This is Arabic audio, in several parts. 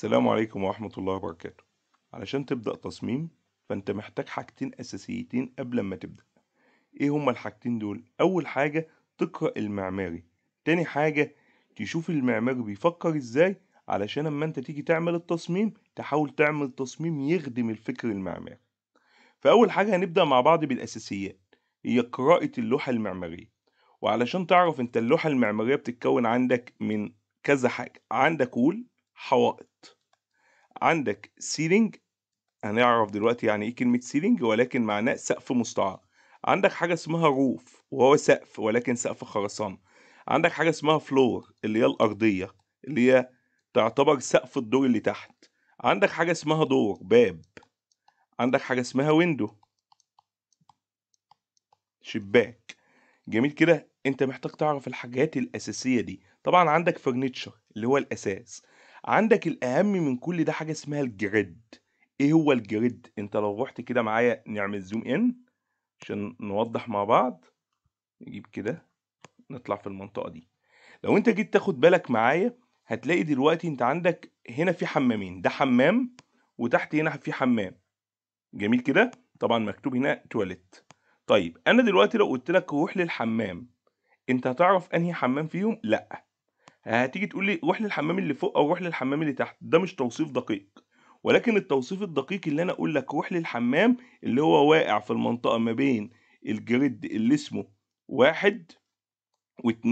السلام عليكم ورحمة الله وبركاته. علشان تبدأ تصميم فأنت محتاج حاجتين أساسيتين قبل ما تبدأ. إيه هما الحاجتين دول؟ أول حاجة تقرأ المعماري، تاني حاجة تشوف المعماري بيفكر إزاي علشان أما أنت تيجي تعمل التصميم تحاول تعمل تصميم يخدم الفكر المعماري. فأول حاجة هنبدأ مع بعض بالأساسيات، هي قراءة اللوحة المعمارية. وعلشان تعرف أنت اللوحة المعمارية بتتكون عندك من كذا حاجة، عندك وول، حوائط، عندك سيلينج. هنعرف دلوقتي يعني ايه كلمة سيلينج ولكن معناه سقف مستعار. عندك حاجة اسمها روف وهو سقف ولكن سقف خرسانة. عندك حاجة اسمها فلور اللي هي الأرضية، اللي هي تعتبر سقف الدور اللي تحت. عندك حاجة اسمها دور باب. عندك حاجة اسمها ويندو شباك. جميل كده، انت محتاج تعرف الحاجات الأساسية دي. طبعا عندك فرنتشر اللي هو الأساس. عندك الأهم من كل ده حاجة اسمها الجريد. ايه هو الجريد؟ انت لو رحت كده معايا نعمل زوم ان عشان نوضح مع بعض. نجيب كده، نطلع في المنطقة دي. لو انت جيت تاخد بالك معايا هتلاقي دلوقتي انت عندك هنا في حمامين، ده حمام وتحت هنا في حمام. جميل كده، طبعا مكتوب هنا تواليت. طيب انا دلوقتي لو قلت لك روح للحمام، انت هتعرف انهي حمام فيهم؟ لا، هتيجي تقول لي روح للحمام اللي فوق او روح للحمام اللي تحت. ده مش توصيف دقيق، ولكن التوصيف الدقيق اللي انا اقول لك روح للحمام اللي هو واقع في المنطقة ما بين الجريد اللي اسمه 1 و2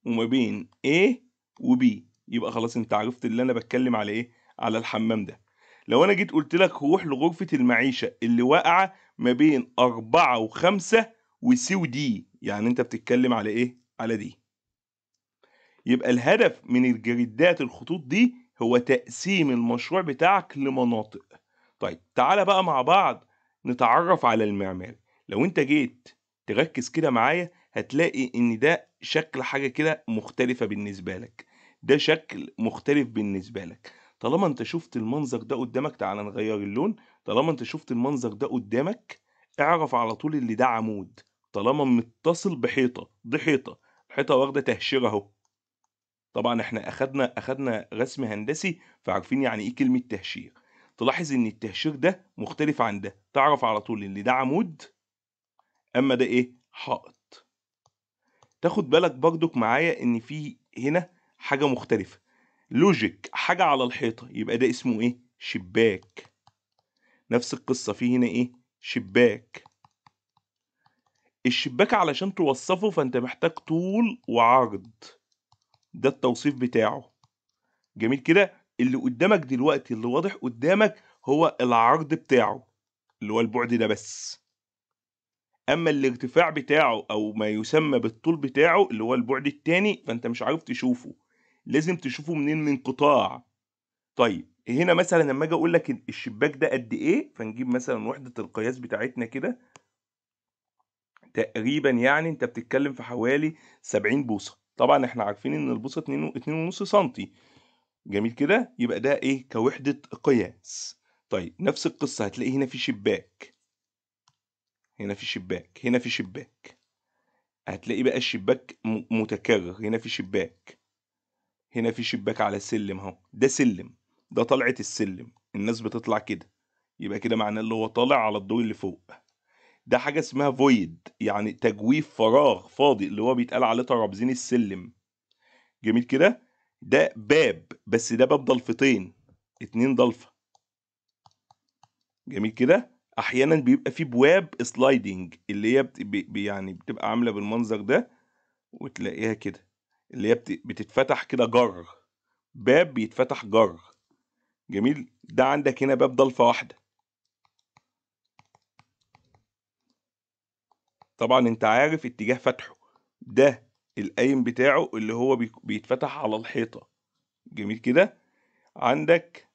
وما بين A و B. يبقى خلاص انت عرفت اللي انا بتكلم على ايه، على الحمام ده. لو انا جيت قلت لك روح لغرفة المعيشة اللي واقعة ما بين 4 و5 وC وD، يعني انت بتتكلم على ايه، على دي. يبقى الهدف من الجريدات الخطوط دي هو تقسيم المشروع بتاعك لمناطق. طيب تعالى بقى مع بعض نتعرف على المعماري. لو انت جيت تركز كده معايا هتلاقي ان ده شكل حاجة كده مختلفة بالنسبة لك، ده شكل مختلف بالنسبة لك. طالما انت شفت المنظر ده قدامك، تعالى نغير اللون. طالما انت شفت المنظر ده قدامك اعرف على طول اللي ده عمود، طالما متصل بحيطة، دي حيطة، الحيطة واخدة تهشير اهو. طبعا احنا اخدنا رسم هندسي فعارفين يعني ايه كلمة تهشير. تلاحظ ان التهشير ده مختلف عن ده، تعرف على طول ان ده عمود اما ده ايه، حائط. تاخد بالك برضك معايا ان في هنا حاجة مختلفة، لوجيك حاجة على الحيطة، يبقى ده اسمه ايه، شباك. نفس القصة في هنا ايه، شباك. الشباك علشان توصفه فانت محتاج طول وعرض، ده التوصيف بتاعه. جميل كده، اللي قدامك دلوقتي اللي واضح قدامك هو العرض بتاعه اللي هو البعد ده بس. اما الارتفاع بتاعه او ما يسمى بالطول بتاعه اللي هو البعد التاني فانت مش عارف تشوفه، لازم تشوفه منين، من قطاع. طيب هنا مثلا لما اجي اقول لك الشباك ده قد ايه، فنجيب مثلا وحدة القياس بتاعتنا كده، تقريبا يعني انت بتتكلم في حوالي 70 بوصة. طبعا احنا عارفين ان البوصة 2.5 سنتي. جميل كده، يبقى ده ايه، كوحدة قياس. طيب نفس القصة هتلاقي هنا في شباك، هنا في شباك، هنا في شباك. هتلاقي بقى الشباك متكرر، هنا في شباك، هنا في شباك على سلم اهو، ده سلم، ده طلعة السلم، الناس بتطلع كده، يبقى كده معناه اللي هو طالع على الدور اللي فوق. ده حاجة اسمها فويد، يعني تجويف، فراغ فاضي، اللي هو بيتقال عليه ترابزين السلم. جميل كده. ده باب، بس ده باب ضلفتين، 2 ضلفة. جميل كده. احيانا بيبقى في بواب سلايدنج اللي هي يعني بتبقى عامله بالمنظر ده، وتلاقيها كده اللي هي بتتفتح كده جر، باب بيتفتح جر. جميل، ده عندك هنا باب ضلفه واحده. طبعا انت عارف اتجاه فتحه، ده القايم بتاعه اللي هو بيتفتح على الحيطه. جميل كده. عندك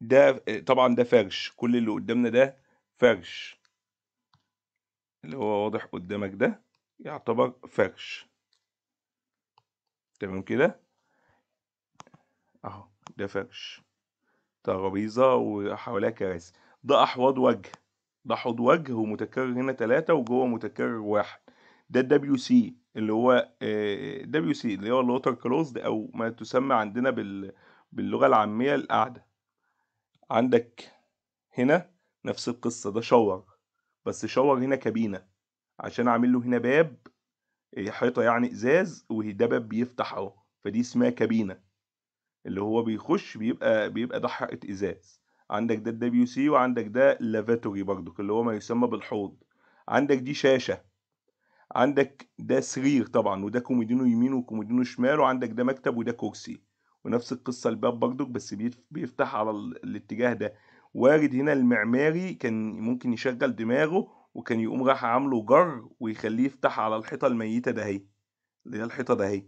ده طبعا ده فرش، كل اللي قدامنا ده فرش، اللي هو واضح قدامك ده يعتبر فرش. تمام كده، اهو ده فرش، ترابيزة وحواليها كراسي. ده أحواض وجه، ده حوض وجه ومتكرر هنا 3 وجوه متكرر 1. ده WC اللي هو WC اللي هو الوتر كلوزد أو ما تسمى عندنا باللغة العامية القعدة. عندك هنا نفس القصة، ده شاور، بس شاور هنا كابينة، عشان اعمل له هنا باب، حيطة يعني ازاز، وده باب بيفتح اهو، فدي اسمها كابينة، اللي هو بيخش بيبقى ده حائط ازاز. عندك ده الدبليو سي، وعندك ده لافاتوري برضو اللي هو ما يسمى بالحوض. عندك دي شاشة، عندك ده سرير طبعا، وده كومودينو يمين وكومودينو شمال، وعندك ده مكتب وده كرسي. ونفس القصة الباب برضو، بس بيفتح على الاتجاه ده. وارد هنا المعماري كان ممكن يشغل دماغه، وكان يقوم راح عامله جر ويخليه يفتح على الحيطة الميتة ده اهي، اللي هي الحيطة ده اهي،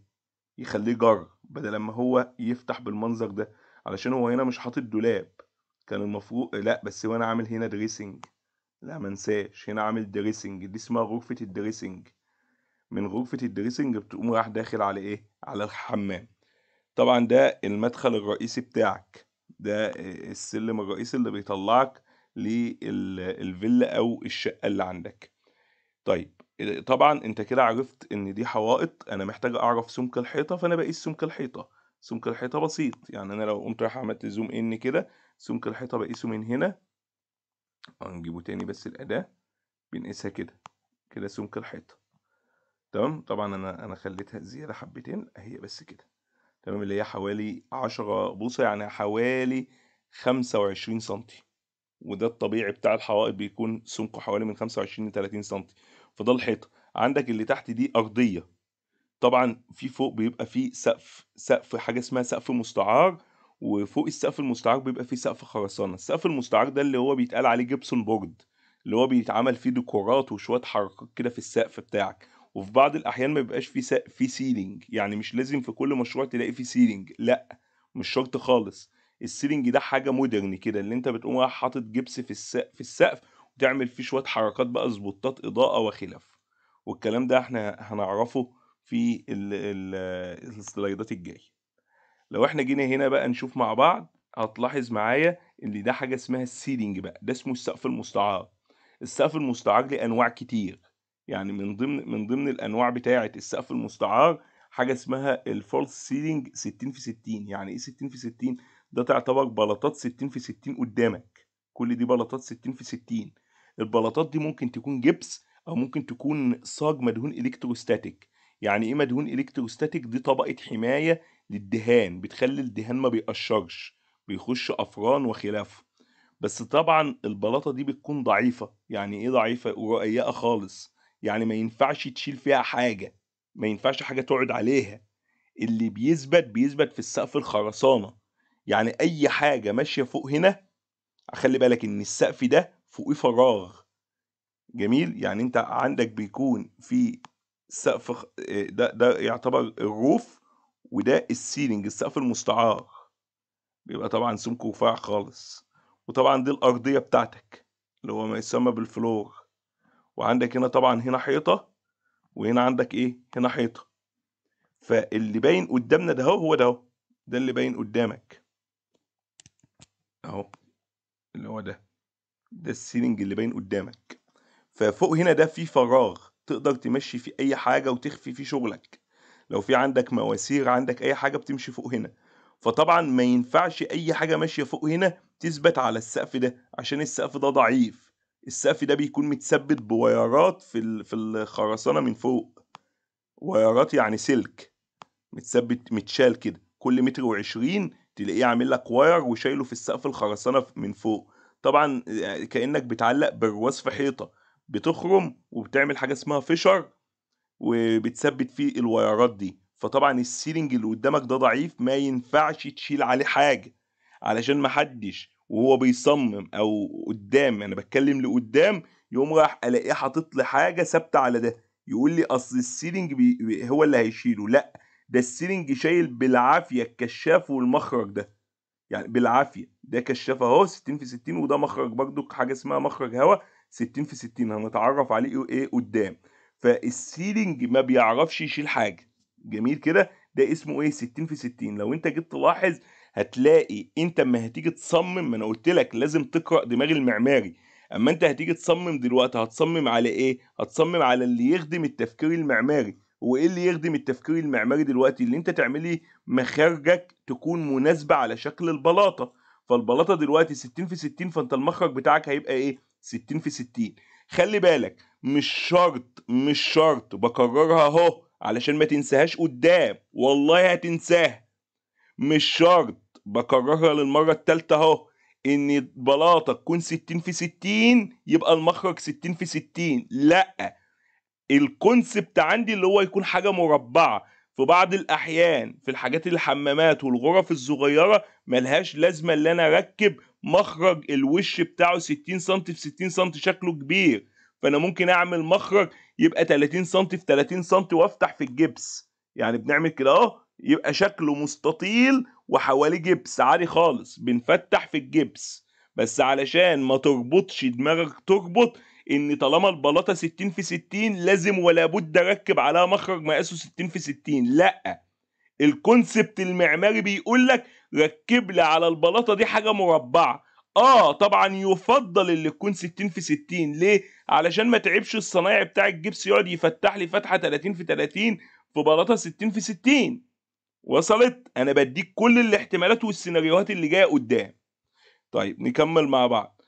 يخليه جر بدل ما هو يفتح بالمنظر ده، علشان هو هنا مش حاطط دولاب. كان المفروض لا، بس هو انا عامل هنا دريسنج، لا منساش هنا عامل دريسنج، دي اسمها غرفة الدريسنج. من غرفة الدريسنج بتقوم راح داخل على ايه، على الحمام. طبعا ده المدخل الرئيسي بتاعك، ده السلم الرئيسي اللي بيطلعك للفيلا او الشقة اللي عندك. طيب طبعا انت كده عرفت ان دي حوائط، انا محتاج اعرف سمك الحيطة، فانا بقيس سمك الحيطة. سمك الحيطة بسيط، يعني انا لو قمت رايح عملت زوم ان كده، سمك الحيطة بقيسه من هنا، هنجيبه تاني بس الأداة، بنقيسها كده، كده سمك الحيطة. تمام، طبعا انا خليتها زيادة حبتين اهي بس كده. تمام، اللي هي حوالي 10 بوصة، يعني حوالي 25 سنتي. وده الطبيعي بتاع الحوائط، بيكون سمكه حوالي من 25 ل 30 سنتي. فده الحيطة. عندك اللي تحت دي أرضية، طبعا في فوق بيبقى فيه سقف حاجة اسمها سقف مستعار، وفوق السقف المستعار بيبقى فيه سقف خرسانة. السقف المستعار ده اللي هو بيتقال عليه جبسون بورد، اللي هو بيتعمل فيه ديكورات وشوية حركات كده في السقف بتاعك. وفي بعض الأحيان ما بيبقاش فيه فيه سيلينج، يعني مش لازم في كل مشروع تلاقي فيه سيلينج، لا، مش شرط خالص. السيلينج ده حاجة مودرن كده، اللي انت بتقوم رايح حاطط جبس في السقف وتعمل فيه شوية حركات بقى، سبوتات إضاءة وخلاف. والكلام ده احنا هنعرفه في السلايدات الجاية. لو احنا جينا هنا بقى نشوف مع بعض، هتلاحظ معايا ان ده حاجة اسمها السيلينج بقى، ده اسمه السقف المستعار. السقف المستعار ليه انواع كتير، يعني من ضمن الانواع بتاعة السقف المستعار حاجة اسمها الفولس سيلينج 60 في 60. يعني ايه 60 في 60؟ ده تعتبر بلاطات 60 في 60 قدامك، كل دي بلاطات 60 في 60. البلاطات دي ممكن تكون جبس، او ممكن تكون صاج مدهون الكتروستاتيك. يعني ايه مدهون الكتروستاتيك؟ دي طبقة حماية للدهان، بتخلي الدهان ما بيقشرش، بيخش افران وخلافه. بس طبعا البلاطة دي بتكون ضعيفة. يعني ايه ضعيفة؟ ورقيقة خالص، يعني ما ينفعش تشيل فيها حاجة، ما ينفعش حاجة تقعد عليها. اللي بيثبت في السقف الخرسانة. يعني اي حاجة ماشية فوق هنا، خلي بالك ان السقف ده فوقيه فراغ. جميل، يعني انت عندك بيكون في سقف ده يعتبر الروف، وده السيلينج السقف المستعار، بيبقى طبعا سمكه رفيع خالص. وطبعا دي الأرضية بتاعتك اللي هو ما يسمى بالفلور. وعندك هنا طبعا هنا حيطة، وهنا عندك ايه، هنا حيطة. فاللي باين قدامنا ده هو ده اهو، ده اللي باين قدامك اهو، اللي هو ده السيلينج اللي باين قدامك. ففوق هنا ده فيه فراغ، تقدر تمشي فيه اي حاجة وتخفي فيه شغلك. لو في عندك مواسير، عندك اي حاجة بتمشي فوق هنا. فطبعا ما ينفعش اي حاجة ماشية فوق هنا تثبت على السقف ده، عشان السقف ده ضعيف. السقف ده بيكون متثبت بوايرات في الخرسانة من فوق، وايرات يعني سلك متثبت متشال كده، كل متر وعشرين تلاقيه عامل لك واير وشايله في السقف الخرسانة من فوق. طبعا كأنك بتعلق برواز في حيطة، بتخرم وبتعمل حاجة اسمها فيشر، وبتثبت فيه الوايرات دي. فطبعا السيلينج اللي قدامك ده ضعيف، ما ينفعش تشيل عليه حاجة، علشان محدش وهو بيصمم او قدام، انا بتكلم لقدام، يقوم راح الاقيه حاطط لي حاجة ثابتة على ده، يقول لي اصل السيلينج هو اللي هيشيله. لا، ده السيلينج شايل بالعافية الكشاف والمخرج ده، يعني بالعافية. ده كشاف اهو 60 في 60، وده مخرج برضو حاجة اسمها مخرج هواء 60 في 60، هنتعرف عليه ايه قدام. فالسيلينج ما بيعرفش يشيل حاجة. جميل كده، ده اسمه ايه، 60 في 60. لو انت جيت تلاحظ هتلاقي انت اما هتيجي تصمم، ما انا قلت لك لازم تقرأ دماغ المعماري. اما انت هتيجي تصمم دلوقتي، هتصمم على ايه؟ هتصمم على اللي يخدم التفكير المعماري. وايه اللي يخدم التفكير المعماري دلوقتي؟ اللي انت تعملي مخارجك تكون مناسبة على شكل البلاطة. فالبلاطه دلوقتي 60 في 60، فانت المخرج بتاعك هيبقى ايه؟ 60 في 60. خلي بالك مش شرط بكررها اهو علشان ما تنساهاش قدام، والله هتنساها. مش شرط بكررها للمره الثالثه اهو ان البلاطه تكون 60 في 60 يبقى المخرج 60 في 60. لا، الكونسبت عندي اللي هو يكون حاجه مربعه. في بعض الاحيان في الحاجات الحمامات والغرف الصغيره ملهاش لازمه ان انا اركب مخرج الوش بتاعه 60 سم في 60 سم شكله كبير، فانا ممكن اعمل مخرج يبقى 30 سم في 30 سم وافتح في الجبس. يعني بنعمل كده اهو، يبقى شكله مستطيل وحواليه جبس عادي خالص، بنفتح في الجبس. بس علشان ما تربطش دماغك تربط ان طالما البلاطه 60 في 60 لازم ولا بد اركب عليها مخرج مقاسه 60 في 60. لا، الكونسبت المعماري بيقول لك ركب لي على البلاطه دي حاجه مربعه. طبعا يفضل اللي تكون 60 في 60. ليه؟ علشان ما تعبش الصنايعي بتاع الجبس يقعد يفتح لي فتحه 30 في 30 في بلاطه 60 في 60. وصلت؟ انا بديك كل الاحتمالات والسيناريوهات اللي جايه قدام. طيب نكمل مع بعض.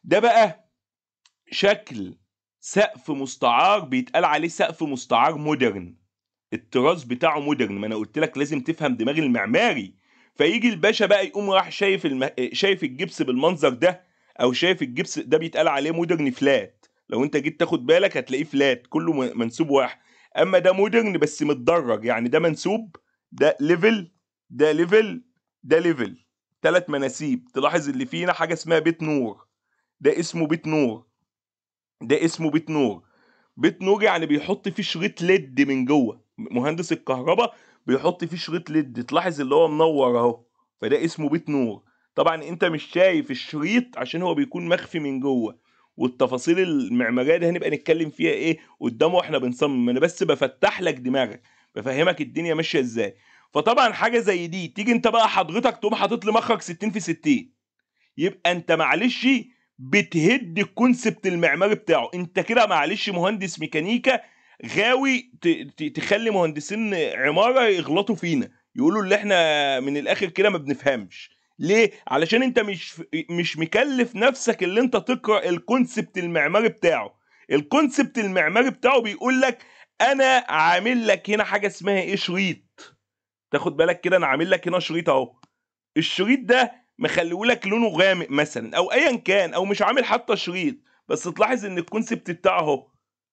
ده بقى شكل سقف مستعار، بيتقال عليه سقف مستعار مودرن. الطراز بتاعه مودرن، ما انا قلت لك لازم تفهم دماغ المعماري. فيجي الباشا بقى يقوم راح شايف الجبس بالمنظر ده، او شايف الجبس ده بيتقال عليه مودرن فلات. لو انت جيت تاخد بالك هتلاقيه فلات كله منسوب واحد. اما ده مودرن بس متدرج، يعني ده منسوب، ده ليفل، ده ليفل، ده ليفل، 3 مناسيب. تلاحظ اللي فينا حاجه اسمها بيت نور، ده اسمه بيت نور، ده اسمه بيت نور. بيت نور يعني بيحط فيه شريط ليد من جوه، مهندس الكهرباء بيحط فيه شريط ليد، تلاحظ اللي هو منور اهو، فده اسمه بيت نور. طبعا انت مش شايف الشريط عشان هو بيكون مخفي من جوه، والتفاصيل المعماريه دي هنبقى نتكلم فيها ايه قدامه واحنا بنصمم. انا بس بفتح لك دماغك، بفهمك الدنيا ماشيه ازاي. فطبعا حاجه زي دي تيجي انت بقى حضرتك تقوم حاطط لي مخرج 60 في 60، يبقى انت معلش بتهد الكونسبت المعماري بتاعه. انت كده معلش مهندس ميكانيكا غاوي تخلي مهندسين عمارة يغلطوا فينا، يقولوا اللي احنا من الاخر كده ما بنفهمش. ليه؟ علشان انت مش مكلف نفسك اللي انت تقرأ الكونسبت المعماري بتاعه. الكونسبت المعماري بتاعه بيقول لك انا عامل لك هنا حاجة اسمها ايه؟ شريط. تاخد بالك كده، انا عامل لك هنا شريط اهو. الشريط ده مخليهولك لونه غامق مثلا او ايا كان، او مش عامل حتى شريط، بس تلاحظ ان الكونسبت بتاعه اهو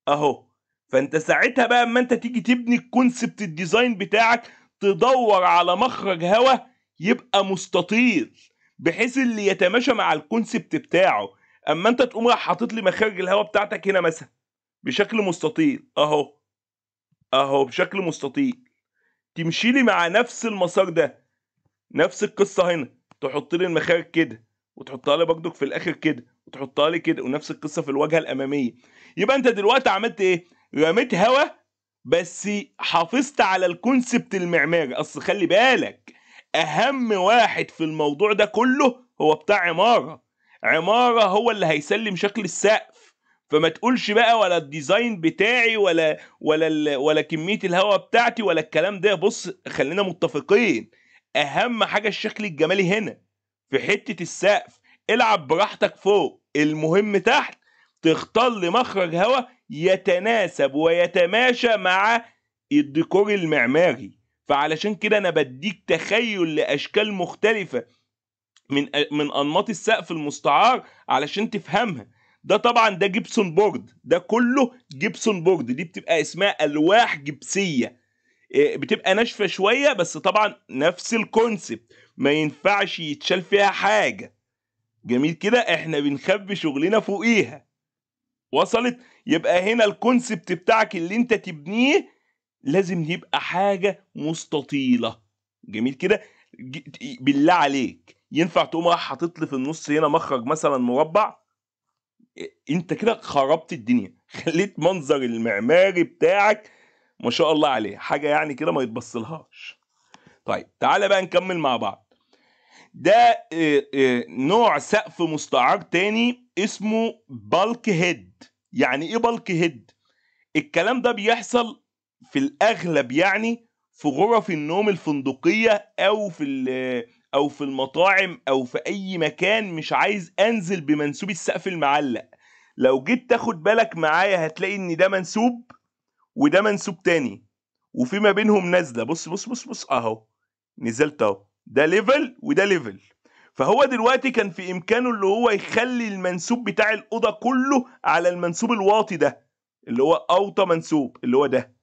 اهو. فانت ساعتها بقى اما انت تيجي تبني الكونسبت الديزاين بتاعك تدور على مخرج هواء يبقى مستطيل بحيث اللي يتماشى مع الكونسبت بتاعه. اما انت تقوم راح حاطط لي مخارج الهواء بتاعتك هنا مثلا بشكل مستطيل اهو اهو، بشكل مستطيل، تمشي لي مع نفس المسار ده. نفس القصه هنا، تحط لي المخارج كده وتحطها لي برضك في الاخر كده وتحطها لي كده، ونفس القصه في الواجهه الاماميه. يبقى انت دلوقتي عملت ايه؟ رميت هوا بس حافظت على الكونسبت المعماري. اصل خلي بالك، اهم واحد في الموضوع ده كله هو بتاع عماره. عماره هو اللي هيسلم شكل السقف. فما تقولش بقى ولا الديزاين بتاعي ولا كميه الهواء بتاعتي ولا الكلام ده. بص خلينا متفقين، اهم حاجه الشكل الجمالي هنا في حته السقف. العب براحتك فوق، المهم تحت تختار لي مخرج هواء يتناسب ويتماشى مع الديكور المعماري. فعلشان كده انا بديك تخيل لاشكال مختلفه من انماط السقف المستعار علشان تفهمها. ده طبعا ده جبسون بورد، ده كله جبسون بورد، دي بتبقى اسمها الواح جبسيه. بتبقى ناشفه شويه بس طبعا نفس الكونسبت، ما ينفعش يتشال فيها حاجه. جميل كده، احنا بنخبي شغلنا فوقيها. وصلت؟ يبقى هنا الكونسبت بتاعك اللي انت تبنيه لازم يبقى حاجه مستطيله. جميل كده. بالله عليك ينفع تقوم راح حاطط لي في النص هنا مخرج مثلا مربع؟ انت كده خربت الدنيا، خليت منظر المعماري بتاعك ما شاء الله عليه حاجه يعني كده ما يتبصلهاش. طيب تعالى بقى نكمل مع بعض. ده نوع سقف مستعار تاني اسمه بالك هيد. يعني ايه بالك هيد؟ الكلام ده بيحصل في الاغلب يعني في غرف النوم الفندقيه او في المطاعم او في اي مكان مش عايز انزل بمنسوب السقف المعلق. لو جيت تاخد بالك معايا هتلاقي ان ده منسوب وده منسوب تاني، وفي ما بينهم نازله. بص بص بص بص اهو، نزلت اهو، ده ليفل وده ليفل. فهو دلوقتي كان في امكانه اللي هو يخلي المنسوب بتاع الاوضه كله على المنسوب الواطي ده اللي هو اوطى منسوب اللي هو ده،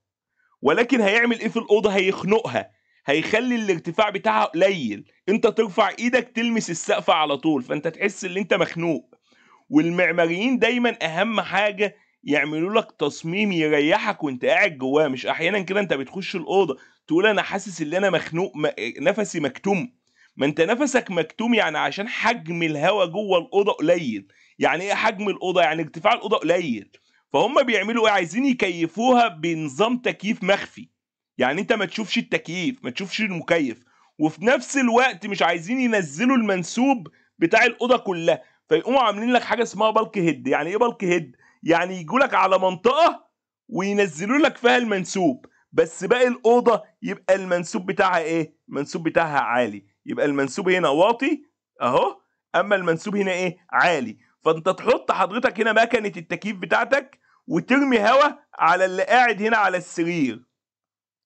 ولكن هيعمل ايه في الاوضه؟ هيخنقها، هيخلي الارتفاع بتاعها قليل، انت ترفع ايدك تلمس السقف على طول، فانت تحس ان انت مخنوق. والمعماريين دايما اهم حاجه يعملوا لك تصميم يريحك وانت قاعد جواه. مش احيانا كده انت بتخش الاوضه تقول انا حاسس ان انا مخنوق، نفسي مكتوم. ما انت نفسك مكتوم يعني عشان حجم الهواء جوه الاوضه قليل. يعني ايه حجم الاوضه؟ يعني ارتفاع الاوضه قليل. فهم بيعملوا ايه؟ عايزين يكيفوها بنظام تكييف مخفي، يعني انت ما تشوفش التكييف، ما تشوفش المكيف، وفي نفس الوقت مش عايزين ينزلوا المنسوب بتاع الاوضه كلها، فيقوموا عاملين لك حاجه اسمها بالك هيد. يعني ايه بالك هيد؟ يعني يجوا لك على منطقه وينزلوا لك فيها المنسوب، بس باقي الاوضه يبقى المنسوب بتاعها ايه؟ المنسوب بتاعها عالي، يبقى المنسوب هنا واطي اهو، اما المنسوب هنا ايه؟ عالي. فانت تحط حضرتك هنا مكنه التكييف بتاعتك وترمي هواء على اللي قاعد هنا على السرير.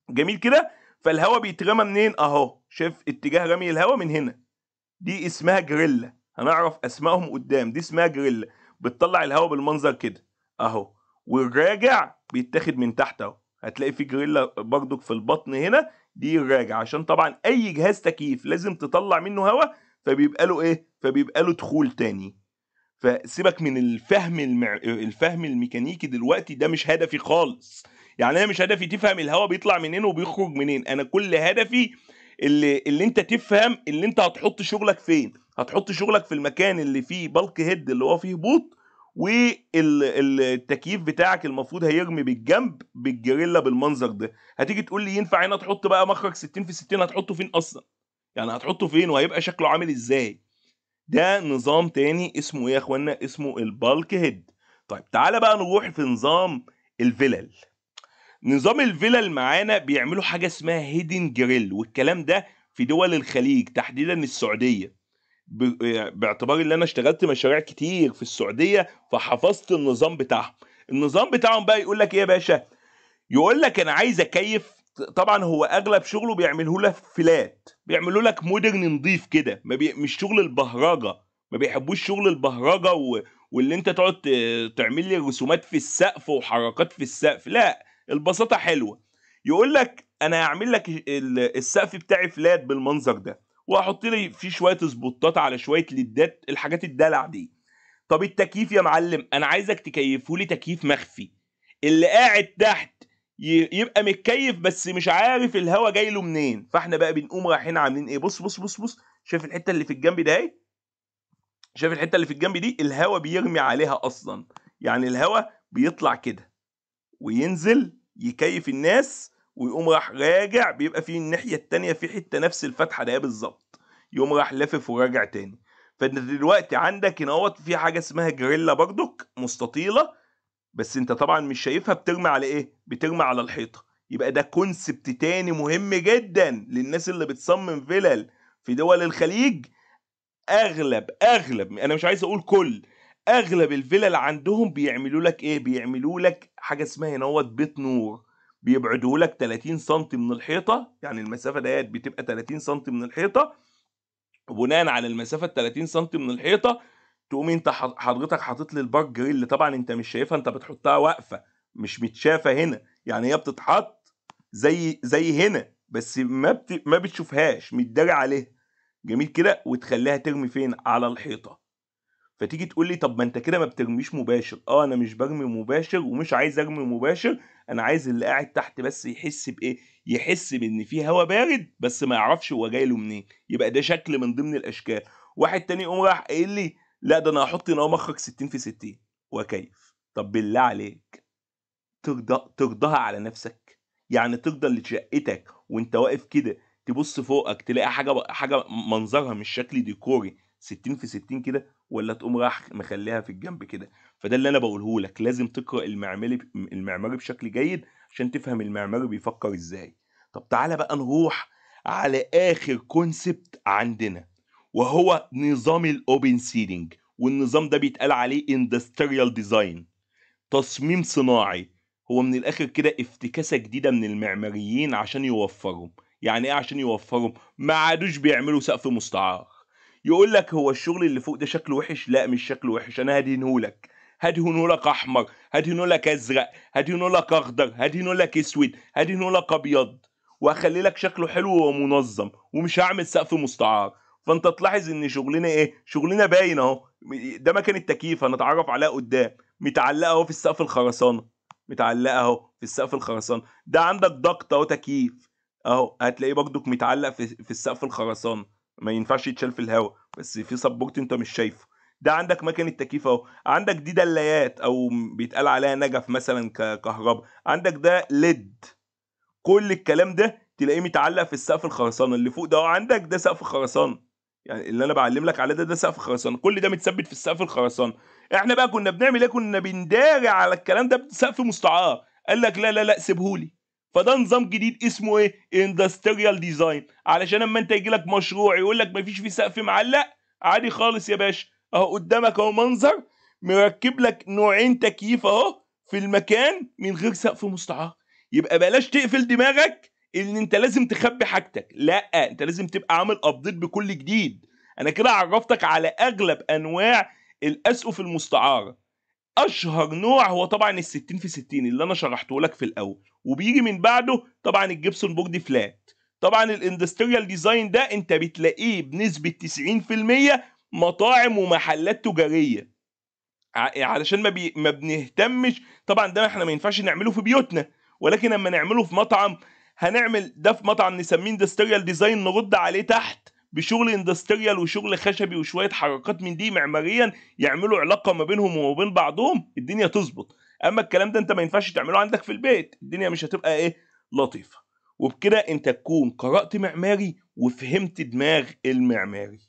جميل كده. فالهواء بيترمى منين؟ اهو، شايف اتجاه رمي الهواء من هنا، دي اسمها جريلا، هنعرف اسمائهم قدام. دي اسمها جريلا، بتطلع الهواء بالمنظر كده اهو، والراجع بيتاخد من تحت اهو، هتلاقي في جريلا برضك في البطن هنا، دي الراجع، عشان طبعا اي جهاز تكييف لازم تطلع منه هواء، فبيبقى له ايه؟ فبيبقى له دخول تاني. فسيبك من الفهم الميكانيكي دلوقتي، ده مش هدفي خالص. يعني انا مش هدفي تفهم الهواء بيطلع منين وبيخرج منين، انا كل هدفي اللي انت تفهم اللي انت هتحط شغلك فين. هتحط شغلك في المكان اللي فيه بالك هيد اللي هو فيه هبوط، والتكييف بتاعك المفروض هيرمي بالجنب بالجريلا بالمنظر ده. هتيجي تقول لي ينفع هنا تحط بقى مخرج 60 في 60؟ هتحطه فين اصلا؟ يعني هتحطه فين وهيبقى شكله عامل ازاي؟ ده نظام تاني اسمه ايه يا اخوانا؟ اسمه البالك هيد. طيب تعالى بقى نروح في نظام الفلل. نظام الفلل معانا بيعملوا حاجة اسمها هيدن جريل، والكلام ده في دول الخليج تحديدا السعودية، باعتبار ان انا اشتغلت مشاريع كتير في السعودية فحفظت النظام بتاعهم. النظام بتاعهم بقى يقول لك ايه يا باشا؟ يقول لك انا عايز اكيف. طبعا هو اغلب شغله بيعمله لك فلات، بيعملوا لك مودرن نضيف كده، مش شغل البهرجه. ما بيحبوش شغل البهرجه واللي انت تقعد تعمل لي رسومات في السقف وحركات في السقف، لا، البساطه حلوه. يقول لك انا هعمل لك السقف بتاعي فلات بالمنظر ده، واحط لي فيه شويه سبوتات على شويه ليدات، الحاجات الدلع دي. طب التكييف يا معلم، انا عايزك تكيفه لي تكييف مخفي، اللي قاعد تحت يبقى متكيف بس مش عارف الهوا جاي له منين. فاحنا بقى بنقوم رايحين عاملين ايه؟ بص بص بص بص، شايف الحته اللي في الجنب ده اهي؟ شايف الحته اللي في الجنب دي؟ الهوا بيرمي عليها اصلا، يعني الهوا بيطلع كده وينزل يكيف الناس، ويقوم راح راجع، بيبقى في الناحيه التانيه في حته نفس الفتحه ده بالظبط، يقوم راح لافف وراجع تاني. فانت دلوقتي عندك هنا في حاجه اسمها جريلا برضك مستطيله، بس انت طبعا مش شايفها، بترمي على ايه؟ بترمي على الحيطه. يبقى ده كونسبت تاني مهم جدا للناس اللي بتصمم فيلل في دول الخليج. اغلب انا مش عايز اقول كل، اغلب الفيلل عندهم بيعملوا لك ايه؟ بيعملوا لك حاجه اسمها هنا بيت نور، بيبعدوا لك 30 سم من الحيطه، يعني المسافه ديت بتبقى 30 سم من الحيطه، وبناء على المسافه ال 30 سم من الحيطه تقوم انت حضرتك حاطط لي البارك جريل اللي طبعا انت مش شايفها، انت بتحطها واقفه مش متشافه هنا، يعني هي بتتحط زي هنا، بس ما بتشوفهاش، متداري عليها. جميل كده. وتخليها ترمي فين؟ على الحيطه. فتيجي تقول لي طب ما انت كده ما بترميش مباشر. انا مش برمي مباشر ومش عايز ارمي مباشر، انا عايز اللي قاعد تحت بس يحس بايه؟ يحس بان في هواء بارد بس ما يعرفش هو جاي له منين. يبقى ده شكل من ضمن الاشكال. واحد تاني يقوم راح قايل لي لا ده انا هحط هنا مخرج 60 في 60 وكيف. طب بالله عليك، ترضاها على نفسك؟ يعني ترضى اللي شقتك وانت واقف كده تبص فوقك تلاقي حاجه منظرها مش شكل ديكوري 60 في 60 كده، ولا تقوم راح مخليها في الجنب كده؟ فده اللي انا بقوله لك، لازم تقرا المعماري بشكل جيد عشان تفهم المعماري بيفكر ازاي. طب تعالى بقى نروح على اخر كونسبت عندنا، وهو نظام الاوبن سيلينج. والنظام ده بيتقال عليه اندستريال ديزاين، تصميم صناعي. هو من الاخر كده افتكاسه جديده من المعماريين عشان يوفرهم. يعني ايه عشان يوفرهم؟ ما عادوش بيعملوا سقف مستعار. يقول لك هو الشغل اللي فوق ده شكله وحش، لا مش شكله وحش، انا هدهنهولك. هدهنهولك احمر، هدهنهولك ازرق، هدهنهولك اخضر، هدهنهولك اسود، هدهنهولك ابيض، واخلي لك شكله حلو ومنظم، ومش هعمل سقف مستعار. فانت تلاحظ ان شغلنا ايه؟ شغلنا باين اهو. ده مكان التكييف هنتعرف عليها قدام، متعلقه اهو في السقف الخرسانه، متعلقه اهو في السقف الخرسانه. ده عندك ضغط اهو تكييف اهو، هتلاقيه برضك متعلق في السقف الخرسانه، ما ينفعش يتشال في الهواء، بس في سبورت انت مش شايفه. ده عندك مكان التكييف اهو. عندك دي دلايات او بيتقال عليها نجف مثلا ككهرباء. عندك ده ليد. كل الكلام ده تلاقيه متعلق في السقف الخرسانه اللي فوق ده اهو. عندك ده سقف خرسانه، يعني اللي انا بعلم لك عليه ده سقف خرسانه، كل ده متثبت في السقف الخرسانه. احنا بقى كنا بنعمل ايه؟ كنا بنداري على الكلام ده بسقف مستعار. قال لك لا لا لا سيبهولي. فده نظام جديد اسمه ايه؟ اندستريال ديزاين. علشان اما انت يجي لك مشروع يقول لك مفيش فيه سقف معلق، عادي خالص يا باشا، اهو قدامك اهو منظر مركب لك نوعين تكييف اهو في المكان من غير سقف مستعار. يبقى بلاش تقفل دماغك ان انت لازم تخبي حاجتك، لا انت لازم تبقى عامل ابديت بكل جديد. انا كده عرفتك على اغلب انواع الاسقف المستعاره. اشهر نوع هو طبعا ال60 في 60 اللي انا شرحته لك في الاول، وبيجي من بعده طبعا الجبسون بورد فلات. طبعا الاندستريال ديزاين ده انت بتلاقيه بنسبه 90% مطاعم ومحلات تجاريه، علشان ما بنهتمش. طبعا ده احنا ما ينفعش نعمله في بيوتنا، ولكن لما نعمله في مطعم هنعمل ده في مطعم نسميه اندستريال ديزاين، نرد عليه تحت بشغل اندستريال وشغل خشبي وشويه حركات من دي معماريا يعملوا علاقه ما بينهم وما بين بعضهم، الدنيا تظبط. اما الكلام ده انت ما ينفعش تعمله عندك في البيت، الدنيا مش هتبقى ايه لطيفه. وبكده انت تكون قرأت معماري وفهمت دماغ المعماري.